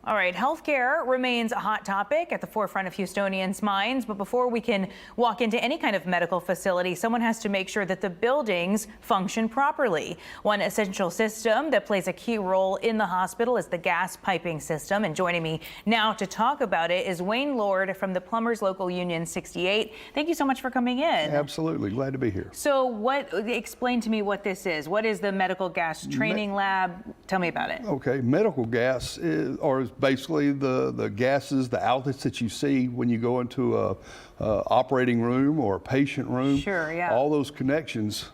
All right, healthcare remains a hot topic at the forefront of Houstonians' minds. But before we can walk into any kind of medical facility, someone has to make sure that the buildings function properly. One essential system that plays a key role in the hospital is the gas piping system. And joining me now to talk about it is Wayne Lord from the Plumbers Local Union 68. Thank you so much for coming in. Absolutely. Glad to be here. So explain to me what this is. What is the medical gas training lab? Tell me about it. Okay. Medical gas is basically the gases, the outlets that you see when you go into a operating room or a patient room. Sure, yeah. All those connections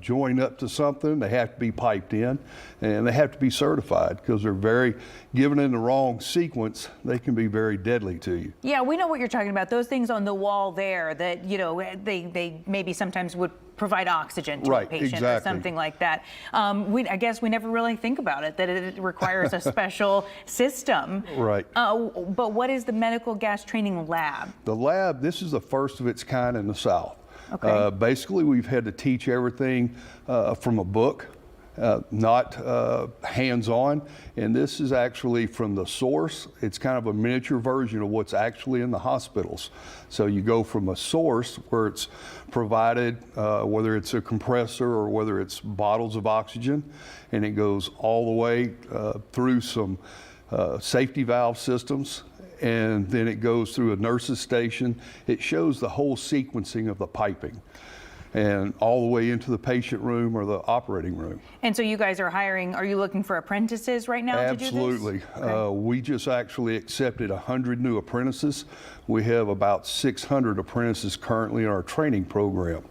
join up to something. They have to be piped in, and they have to be certified because they're given in the wrong sequence, they can be very deadly to you. Yeah, we know what you're talking about. Those things on the wall there that, you know, they maybe sometimes would provide oxygen to a patient, exactly, or something like that. I guess we never really think about it, that it requires a special system. Right. But what is the medical gas training lab? The lab, this is the first of its kind in the South. Okay. Basically, we've had to teach everything from a book, not hands-on, and this is actually from the source. It's kind of a miniature version of what's actually in the hospitals. So you go from a source where it's provided, whether it's a compressor or whether it's bottles of oxygen, and it goes all the way through some safety valve systems, and then it goes through a nurse's station. It shows the whole sequencing of the piping and all the way into the patient room or the operating room. And so you guys are hiring, are you looking for apprentices right now to do this? Absolutely. Okay. We just actually accepted 100 new apprentices. We have about 600 apprentices currently in our training program.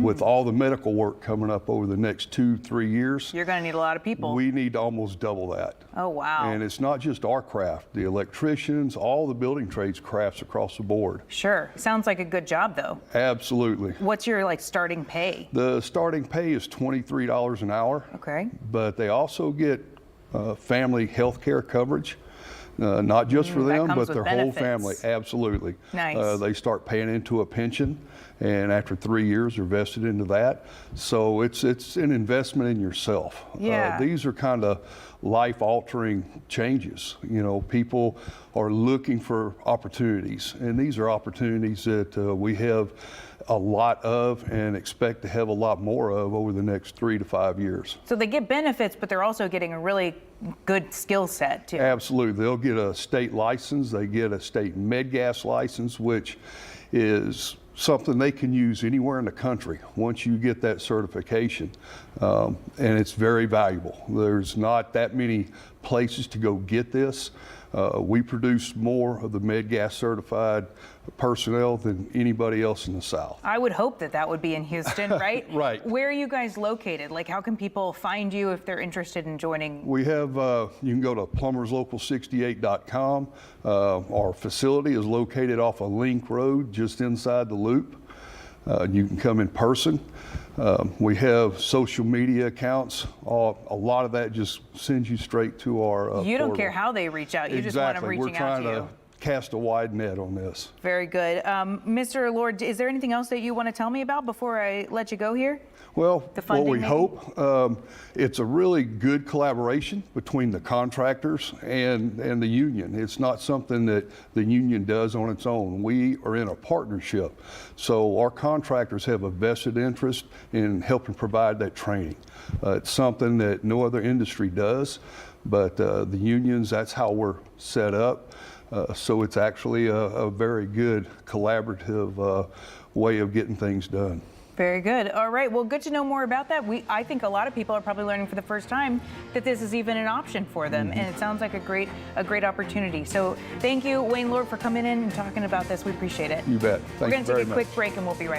With all the medical work coming up over the next 2-3 years. You're going to need a lot of people. We need to almost double that. Oh, wow. And it's not just our craft, the electricians, all the building trades crafts across the board. Sure. Sounds like a good job, though. Absolutely. What's your starting pay? The starting pay is $23 an hour. Okay. But they also get family health care coverage. Not just for them, but their whole family. Absolutely. Nice. They start paying into a pension, and after 3 years, they're vested into that. So it's an investment in yourself. Yeah. These are kind of life-altering changes. You know, people are looking for opportunities, and these are opportunities that we have a lot of and expect to have a lot more of over the next 3 to 5 years. So they get benefits, but they're also getting a really good skill set too. Absolutely. They'll get a state license. They get a state med gas license, which is something they can use anywhere in the country once you get that certification. And it's very valuable. There's not that many places to go get this. We produce more of the med gas certified personnel than anybody else in the South. I would hope that would be in Houston, right? Right. Where are you guys located? Like, how can people find you if they're interested in joining? We have, you can go to plumberslocal68.com. Our facility is located off of Link Road, just inside the loop. You can come in person. We have social media accounts. A lot of that just sends you straight to our You don't portal. care how they reach out. You just want them reaching out to you. We're trying to cast a wide net on this. Very good. Mr. Lord, is there anything else that you want to tell me about before I let you go here? Well, what we maybe? hope, it's a really good collaboration between the contractors and the union. It's not something that the union does on its own. We are in a partnership. So our contractors have a vested interest in helping provide that training. It's something that no other industry does, but the unions, that's how we're set up. So it's actually a very good collaborative way of getting things done. Very good. All right. Well, good to know more about that. I think a lot of people are probably learning for the first time that this is even an option for them, and it sounds like a great opportunity. So thank you, Wayne Lord, for coming in and talking about this. We appreciate it. You bet. We're going to take a quick break, and we'll be right back.